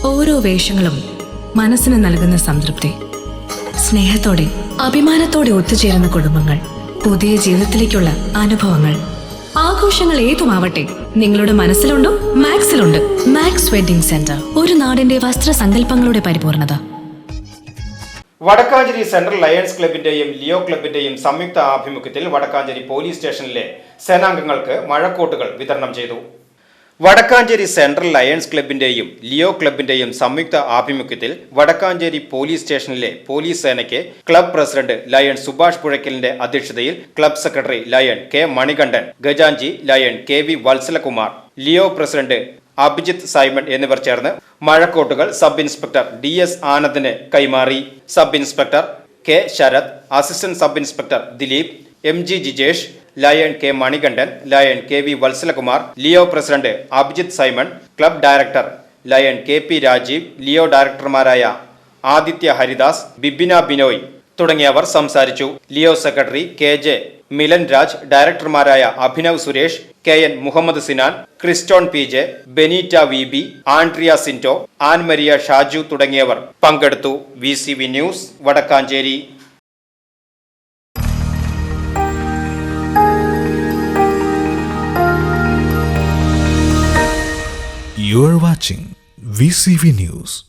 ഓരോ വേഷങ്ങളും മനസ്സിന് നൽകുന്ന സംതൃപ്തി. സ്നേഹത്തോടെ അഭിമാനത്തോടെ ഒത്തുചേരുന്ന കുടുംബങ്ങൾ, പുതിയ ജീവിതത്തിലേക്കുള്ള അനുഭവങ്ങൾ. ആഘോഷങ്ങൾ ഏതുമാവട്ടെ, നിങ്ങളുടെ മനസ്സിലുണ്ടോ? മാക്സിലുണ്ട്. മാക്സ് വെഡിംഗ് സെന്റർ, ഒരു നാടിന്റെ വസ്ത്രസങ്കല്പങ്ങളുടെ പരിപൂർണത. വടക്കാഞ്ചേരി സെൻട്രൽ ലയൺസ് ക്ലബിന്റെയും ലിയോ ക്ലബിന്റെയും സംയുക്ത ആഭിമുഖ്യത്തിൽ വടക്കാഞ്ചേരി പോലീസ് സ്റ്റേഷനിലെ സേനാംഗങ്ങൾക്ക് മഴക്കോട്ടുകൾ വിതരണം ചെയ്തു. വടക്കാഞ്ചേരി സെൻട്രൽ ലയൺസ് ക്ലബിന്റെയും ലിയോ ക്ലബിന്റെയും സംയുക്ത ആഭിമുഖ്യത്തിൽ വടക്കാഞ്ചേരി പോലീസ് സ്റ്റേഷനിലെ പോലീസ് സേനയ്ക്ക് ക്ലബ് പ്രസിഡന്റ് ലയൺ സുഭാഷ് പുഴയ്ക്കലിന്റെ അധ്യക്ഷതയിൽ club secretary Lion K Manikandan, ഖജാൻജി Lion K V Valsalakumar, Leo president Abhijith Simon എന്നിവർ ചേർന്ന് മഴക്കോട്ടുകൾ സബ് ഇൻസ്പെക്ടർ DS ആനന്ദിന് കൈമാറി. Sub inspector K Sharath, assistant sub inspector Dileep, MG Jijesh, Lion K Manikandan, Lion K V Valsalakumar, Leo president Abhijith Simon, club director Lion KP Rajeev, Leo ഡയറക്ടർമാരായ ആദിത്യ ഹരിദാസ്, ബിബിന ബിനോയ് തുടങ്ങിയവർ സംസാരിച്ചു. Leo secretary KJ Milan Raj, ഡയറക്ടർമാരായ Abhinav Suresh, KN Muhammad Sinan, Christon PJ, Benita VB, Andrea Sinto, Ann Maria Shaju തുടങ്ങിയവർ പങ്കെടുത്തു. VCV news, Vadakkanchery. You are watching VCV News.